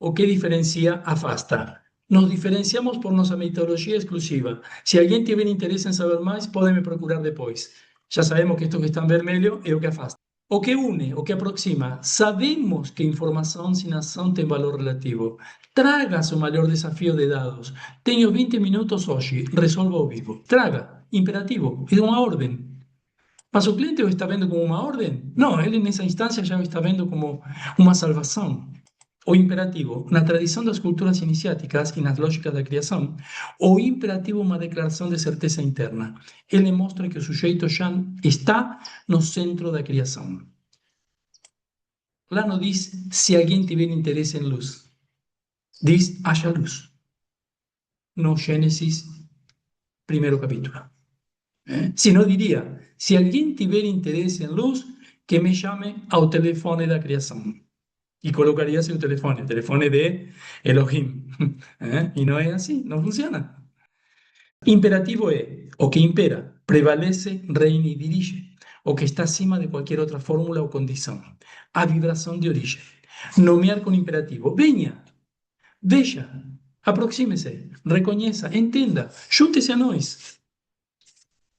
o que diferencia afasta. Nos diferenciamos por nossa metodologia exclusiva. Se alguém tiver interesse em saber mais, pode me procurar depois. Já sabemos que isto que está em vermelho é o que afasta. O que une, o que aproxima. Sabemos que informação sem ação tem valor relativo. Traga seu maior desafio de dados. Tenho 20 minutos hoje, resolva ao vivo. Traga, imperativo, é uma ordem. Mas o cliente o está vendo como uma ordem? Não, ele nessa instância já o está vendo como uma salvação. O imperativo, na tradição das culturas iniciáticas e nas lógicas da criação, o imperativo é uma declaração de certeza interna. Ele mostra que o sujeito já está no centro da criação. Lá não diz se alguém tiver interesse em luz. Diz haja luz. No Gênesis, primeiro capítulo. Se não diria, se alguém tiver interesse em luz, que me chame ao telefone da criação. E colocaria seu telefone, telefone de Elohim. E não é assim, não funciona. Imperativo é o que impera, prevalece, reina e dirige, o que está acima de qualquer outra fórmula ou condição. A vibração de origem. Nomear com imperativo. Venha, veja, aproxime-se, reconheça, entenda, junte-se a nós.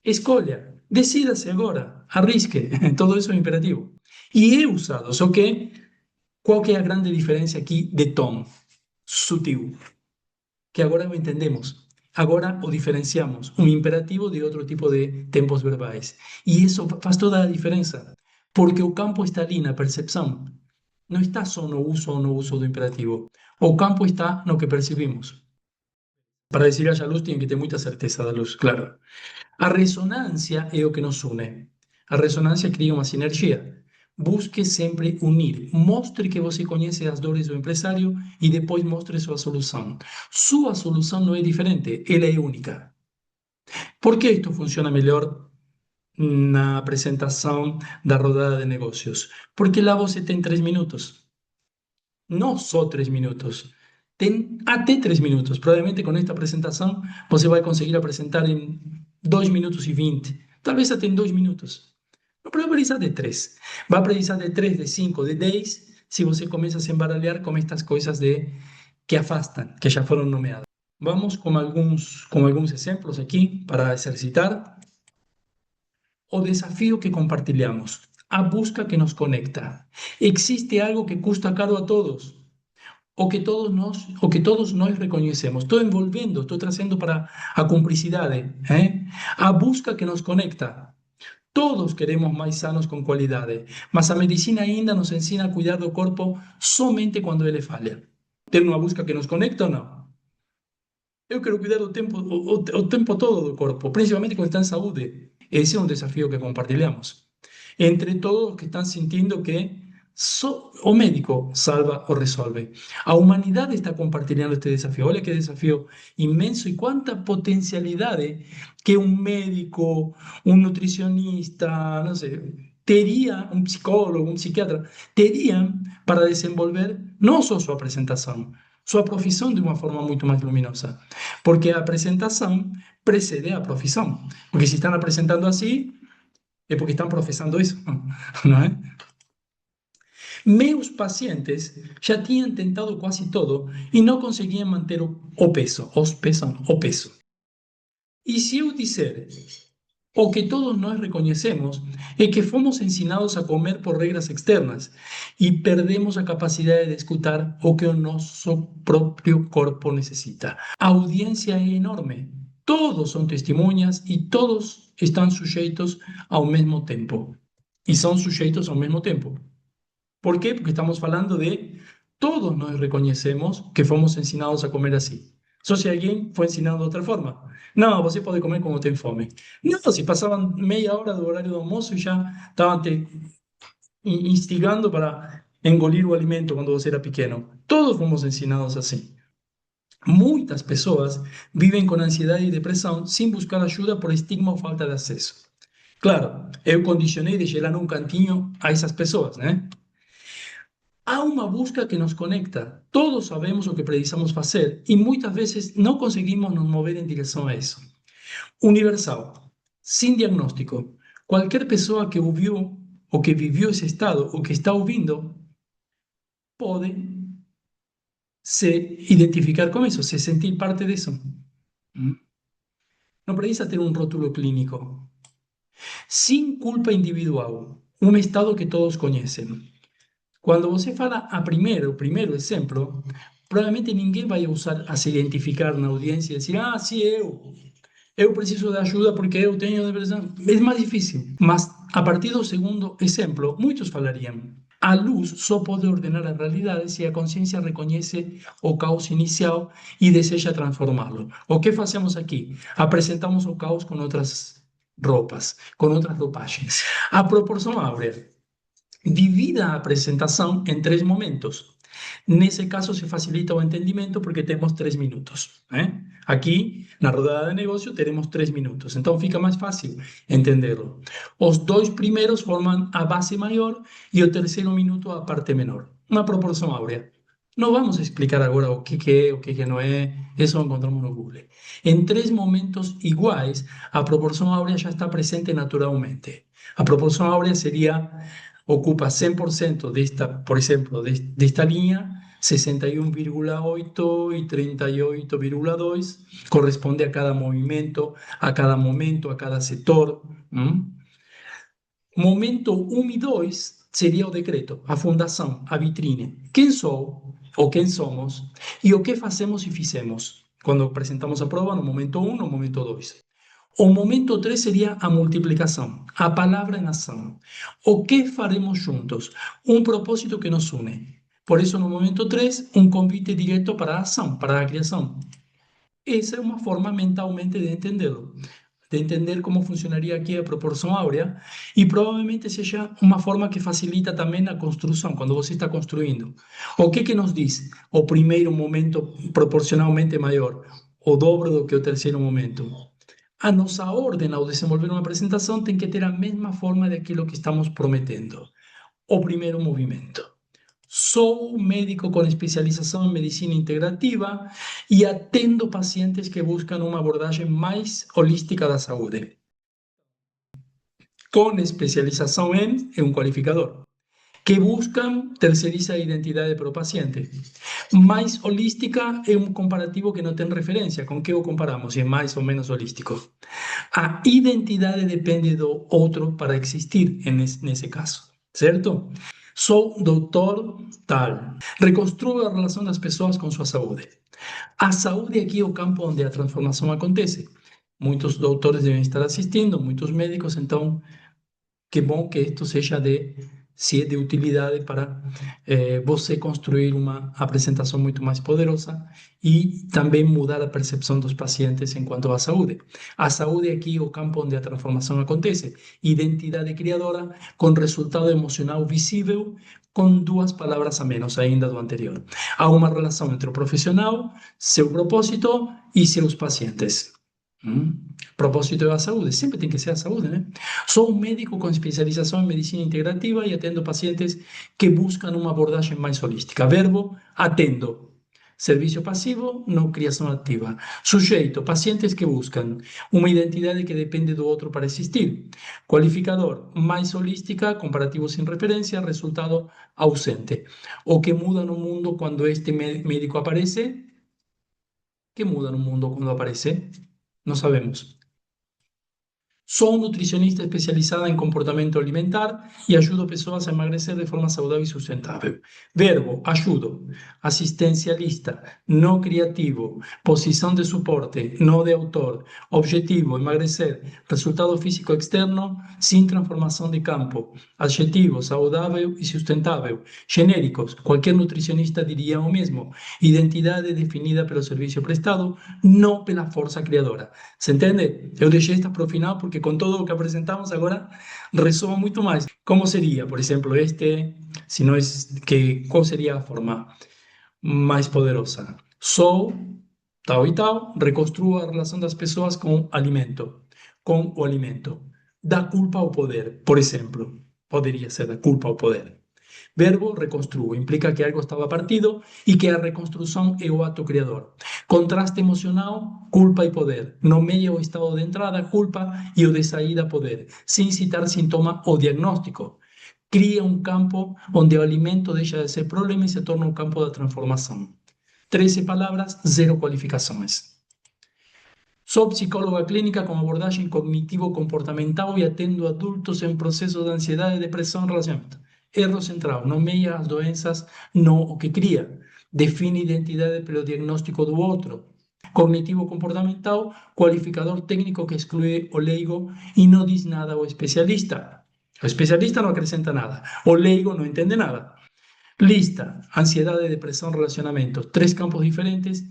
Escolha, decida-se agora, arrisque. Todo isso é imperativo. E é usado, só que qual que é a grande diferença aqui de tom? Sutil. Que agora o entendemos. Agora o diferenciamos, um imperativo de outro tipo de tempos verbais. E isso faz toda a diferença, porque o campo está ali na percepção. Não está só no uso ou no uso do imperativo. O campo está no que percebemos. Para dizer haja luz, tem que ter muita certeza da luz, claro. A ressonância é o que nos une. A ressonância cria uma sinergia. Busque sempre unir. Mostre que você conhece as dores do empresário e depois mostre sua solução. Sua solução não é diferente, ela é única. Por que isto funciona melhor na apresentação da rodada de negócios? Porque lá você tem 3 minutos. Não só 3 minutos. Tem até 3 minutos. Provavelmente com esta apresentação você vai conseguir apresentar em 2 minutos e 20. Talvez até em 2 minutos. Não vai precisar de 3. Vai precisar de 3, de 5, de 10, se você começa a se embaralhar com estas coisas que afastam, que já foram nomeadas. Vamos com alguns exemplos aqui para exercitar. O desafio que compartilhamos. A busca que nos conecta. Existe algo que custa caro a todos. O que todos nós reconhecemos. Estou envolvendo, estou trazendo para a cumplicidade. A busca que nos conecta. Todos queremos mais sanos com qualidade, mas a medicina ainda nos ensina a cuidar do corpo somente quando ele falha. Ter uma busca que nos conecta ou não? Eu quero cuidar o tempo todo do corpo, principalmente quando está em saúde. Esse é um desafio que compartilhamos. Entre todos que estão sentindo que só o médico salva ou resolve. A humanidade está compartilhando este desafio. Olha que desafio imenso e quanta potencialidade que um médico, um nutricionista, não sei, teria, um psicólogo, um psiquiatra, teriam para desenvolver não só sua apresentação, sua profissão de uma forma muito mais luminosa. Porque a apresentação precede a profissão. Porque se estão apresentando assim, é porque estão professando isso, não é? Meus pacientes já tinham tentado quase todo e não conseguiam manter o peso, o peso. E se eu disser o que todos nós reconhecemos é que fomos ensinados a comer por regras externas e perdemos a capacidade de escutar o que o nosso próprio corpo necessita. A audiência é enorme. Todos são testemunhas e todos estão sujeitos ao mesmo tempo. E são sujeitos ao mesmo tempo. Por quê? Porque estamos falando de todos nós reconhecemos que fomos ensinados a comer assim. Só se alguém foi ensinado de outra forma. Não, você pode comer quando tem fome. Não, se passavam meia hora do horário do almoço e já estavam te instigando para engolir o alimento quando você era pequeno. Todos fomos ensinados assim. Muitas pessoas vivem com ansiedade e depressão sem buscar ajuda por estigma ou falta de acesso. Claro, eu condicionei, deixei lá num cantinho a essas pessoas, né? Há uma busca que nos conecta. Todos sabemos o que precisamos fazer e muitas vezes não conseguimos nos mover em direção a isso. Universal, sem diagnóstico. Qualquer pessoa que ouviu ou que viveu esse estado ou que está ouvindo pode se identificar con eso, se sentir parte de eso. ¿Mm? No precisa tener un rótulo clínico. Sin culpa individual, un estado que todos conhecem. Quando você fala a primeiro exemplo, provavelmente ninguém vai usar a se identificar na audiência e dizer, ah, sim, eu preciso de ajuda porque eu tenho depressão. É mais difícil. Mas a partir do segundo exemplo, muitos falariam. A luz só pode ordenar a realidade se a consciência reconhece o caos inicial e deseja transformá-lo. O que fazemos aqui? Apresentamos o caos com outras roupas, com outras roupagens. A proporção áurea. Divida a apresentação em três momentos. Nesse caso, se facilita o entendimento porque temos 3 minutos. Aqui, na rodada de negócio, teremos 3 minutos. Então, fica mais fácil entendê-lo. Os dois primeiros formam a base maior e o terceiro minuto a parte menor. Uma proporção áurea. Não vamos explicar agora o que é, o que não é. Isso encontramos no Google. Em 3 momentos iguais, a proporção áurea já está presente naturalmente. A proporção áurea seria ocupa 100% desta, por exemplo, desta linha, 61,8 e 38,2 corresponde a cada movimento, a cada momento, a cada setor. Momento 1 e 2 seria o decreto, a fundação, a vitrine. Quem sou ou quem somos e o que fazemos e fizemos quando apresentamos a prova no momento 1, no momento 2. O momento 3 seria a multiplicação, a palavra em ação. O que faremos juntos? Um propósito que nos une. Por isso, no momento 3, um convite direto para a ação, para a criação. Essa é uma forma mentalmente de entendê-lo, de entender como funcionaria aqui a proporção áurea e provavelmente seja uma forma que facilita também a construção, quando você está construindo. O que nos diz? O primeiro momento proporcionalmente maior, o dobro do que o terceiro momento. A nossa ordem ao desenvolver uma apresentação tem que ter a mesma forma daquilo que estamos prometendo. O primeiro movimento. Sou médico com especialização em medicina integrativa e atendo pacientes que buscam uma abordagem mais holística da saúde. Com especialização em é um qualificador. Que buscam terceirizar a identidade para o paciente. Mais holística é um comparativo que não tem referência. Com que o comparamos? Se é mais ou menos holístico. A identidade depende do outro para existir, nesse caso, certo? Sou doutor tal. Reconstruo a relação das pessoas com sua saúde. A saúde aqui é o campo onde a transformação acontece. Muitos doutores devem estar assistindo, muitos médicos, então, que bom que isto seja se é de utilidade para você construir uma apresentação muito mais poderosa e também mudar a percepção dos pacientes enquanto à saúde. A saúde aqui é o campo onde a transformação acontece. Identidade criadora com resultado emocional visível, com 2 palavras a menos ainda do anterior. Há uma relação entre o profissional, seu propósito e seus pacientes. Propósito é a saúde, sempre tem que ser a saúde, né? Sou um médico com especialização em medicina integrativa e atendo pacientes que buscam uma abordagem mais holística. Verbo, atendo. Serviço passivo, não criação ativa. Sujeito, pacientes que buscam uma identidade que depende do outro para existir. Qualificador, mais holística, comparativo sem referência, resultado ausente. O que muda no mundo quando este médico aparece? ¿Qué muda no mundo quando aparece? Não sabemos. Sou nutricionista especializada em comportamento alimentar e ajudo pessoas a emagrecer de forma saudável e sustentável. Verbo, ajudo. Assistencialista, não criativo. Posição de suporte, não de autor. Objetivo, emagrecer. Resultado físico externo, sem transformação de campo. Adjetivo, saudável e sustentável. Genéricos, qualquer nutricionista diria o mesmo. Identidade definida pelo serviço prestado, não pela força criadora. Se entende? Eu deixei esta para o final porque com todo o que apresentamos agora ressoa muito mais. Como seria, por exemplo, se nós, qual seria a forma mais poderosa? Sou tal e tal, reconstruo a relação das pessoas com o alimento. Da culpa ao poder, por exemplo. Poderia ser da culpa ao poder. Verbo, reconstruo, implica que algo estava partido e que a reconstrução é o ato criador. Contraste emocional, culpa e poder. Nomeia o estado de entrada, culpa, e o de saída, poder, sem citar sintoma ou diagnóstico. Cria um campo onde o alimento deixa de ser problema e se torna um campo da transformação. 13 palabras, 0 cualificaciones. Soy psicóloga clínica con abordaje cognitivo-comportamental y atendo adultos en procesos de ansiedad, depresión, relacionamiento. Erro central, nomeia as doenças, no o que cria. Define identidade pelo diagnóstico do outro. Cognitivo-comportamental, cualificador técnico que exclui o leigo e não diz nada ao especialista. O especialista não acrescenta nada. O leigo não entende nada. Lista, ansiedade, depressão, relacionamento. 3 campos diferentes,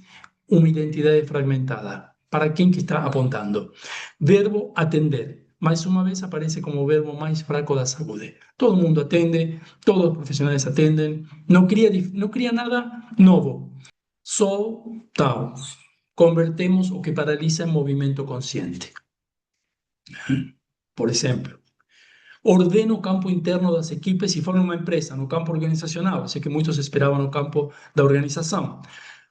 uma identidade fragmentada. Para quem que está apontando? Verbo atender. Mais uma vez aparece como o verbo mais fraco da saúde. Todo mundo atende, todos os profissionais atendem, não cria nada novo. Só tal. Convertemos o que paralisa em movimento consciente. Por exemplo, ordena o campo interno das equipes se for uma empresa, no campo organizacional. Sei que muitos esperavam no campo da organização.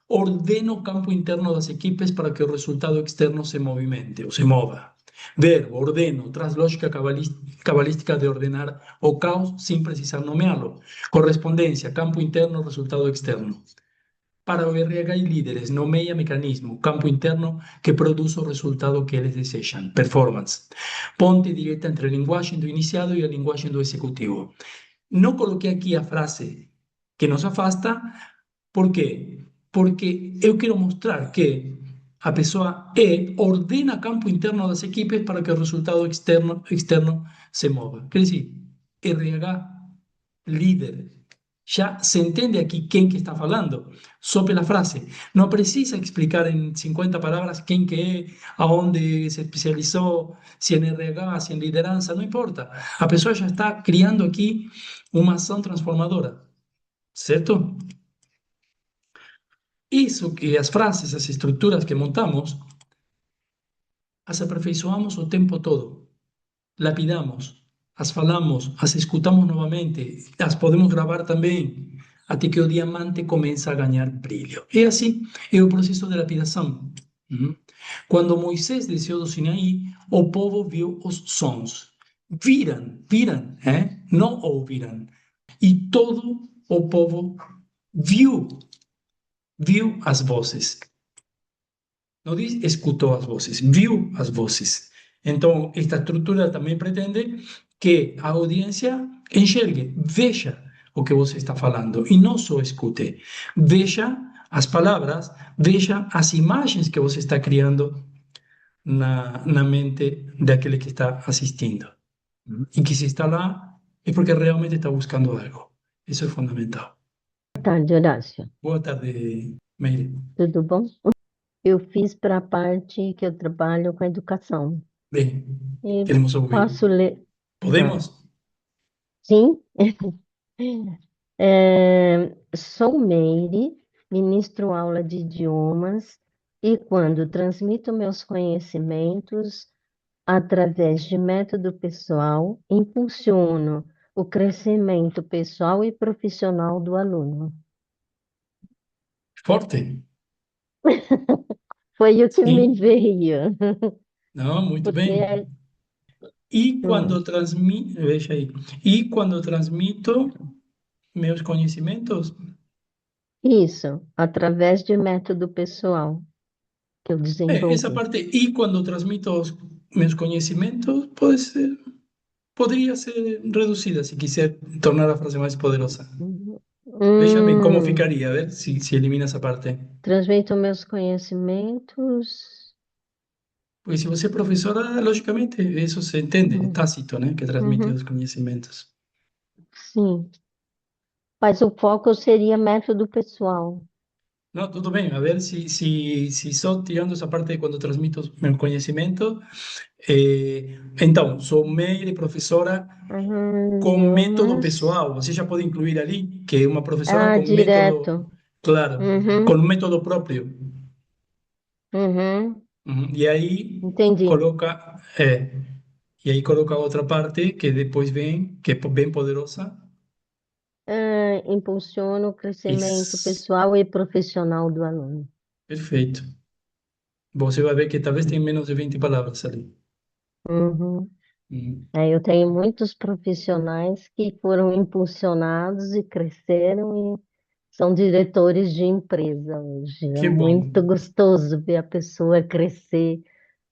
Ordena o campo interno das equipes para que o resultado externo se movimente ou se mova. Verbo, ordeno, traz lógica cabalística de ordenar o caos sem precisar nomeá-lo. Correspondência, campo interno, resultado externo. Para o RH e líderes, nomeia mecanismo, campo interno que produz o resultado que eles desejam, performance. Ponte direta entre a linguagem do iniciado e a linguagem do executivo. Não coloquei aqui a frase que nos afasta, por quê? Porque eu quero mostrar que a pessoa ordena campo interno das equipes para que o resultado externo se mova. Quer dizer, RH, líder, já se entende aqui quem que está falando, só pela frase. Não precisa explicar em 50 palavras quem que é, aonde se especializou, se é em RH, se é em liderança, não importa. A pessoa já está criando aqui uma ação transformadora, certo? Isso que as frases, as estruturas que montamos, as aperfeiçoamos o tempo todo, lapidamos, as falamos, as escutamos novamente, as podemos gravar também, até que o diamante começa a ganhar brilho. É assim, é o processo de lapidação. Quando Moisés desceu do Sinaí, o povo viu os sons. Viram, não ouviram. E todo o povo viu as vozes. Não diz escutou as vozes, viu as vozes. Então, esta estrutura também pretende que a audiência enxergue, veja o que você está falando e não só escute. Veja as palavras, veja as imagens que você está criando na mente daquele que está assistindo. E que se está lá é porque realmente está buscando algo. Isso é fundamental. Boa tarde, Horácio. Boa tarde, Meire. Tudo bom? Eu fiz para a parte que eu trabalho com educação. Bem, E queremos ouvir. posso ler? Podemos? Sim. Sou Meire, ministro aula de idiomas e quando transmito meus conhecimentos através de método pessoal, impulsiono o crescimento pessoal e profissional do aluno. Forte? Foi o que Sim. me veio. Não, muito Porque bem. E quando transmito, veja aí, e quando transmito meus conhecimentos, isso, através de método pessoal que eu essa desenvolvi. parte, e quando transmito os meus conhecimentos, poderia ser reduzida, se quiser tornar a frase mais poderosa. Veja bem como ficaria, a ver se elimina essa parte. Transmito meus conhecimentos. Porque se você é professora, logicamente, isso se entende, é tácito, né? Que transmite os conhecimentos. Sim, mas o foco seria método pessoal. Não, tudo bem, a ver se só tirando essa parte de quando transmito meu conhecimento. Então, sou Meire, professora com método Idiomas. pessoal. Você já pode incluir ali que é uma professora com método, Direto. claro, com método próprio. Uhum. E aí Entendi. coloca, e aí coloca outra parte que depois vem, que é bem poderosa. Impulsiona o crescimento Isso, pessoal e profissional do aluno. perfeito. Você vai ver que talvez tenha menos de 20 palavras ali. Uhum. Uhum. Eu tenho muitos profissionais que foram impulsionados e cresceram São diretores de empresa hoje. É Que bom, muito gostoso ver a pessoa crescer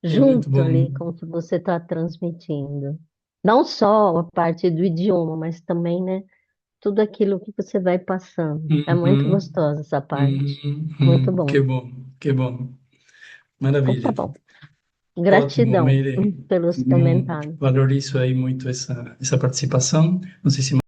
é muito junto bom. ali com o que você está transmitindo. Não só a parte do idioma, mas também, né, tudo aquilo que você vai passando. É muito Uhum, gostosa essa parte. Muito bom. que bom, que bom. Então tá Maravilha. bom. Ótimo, Gratidão Meire. pelos comentários. Valorizo aí muito essa participação. Não sei se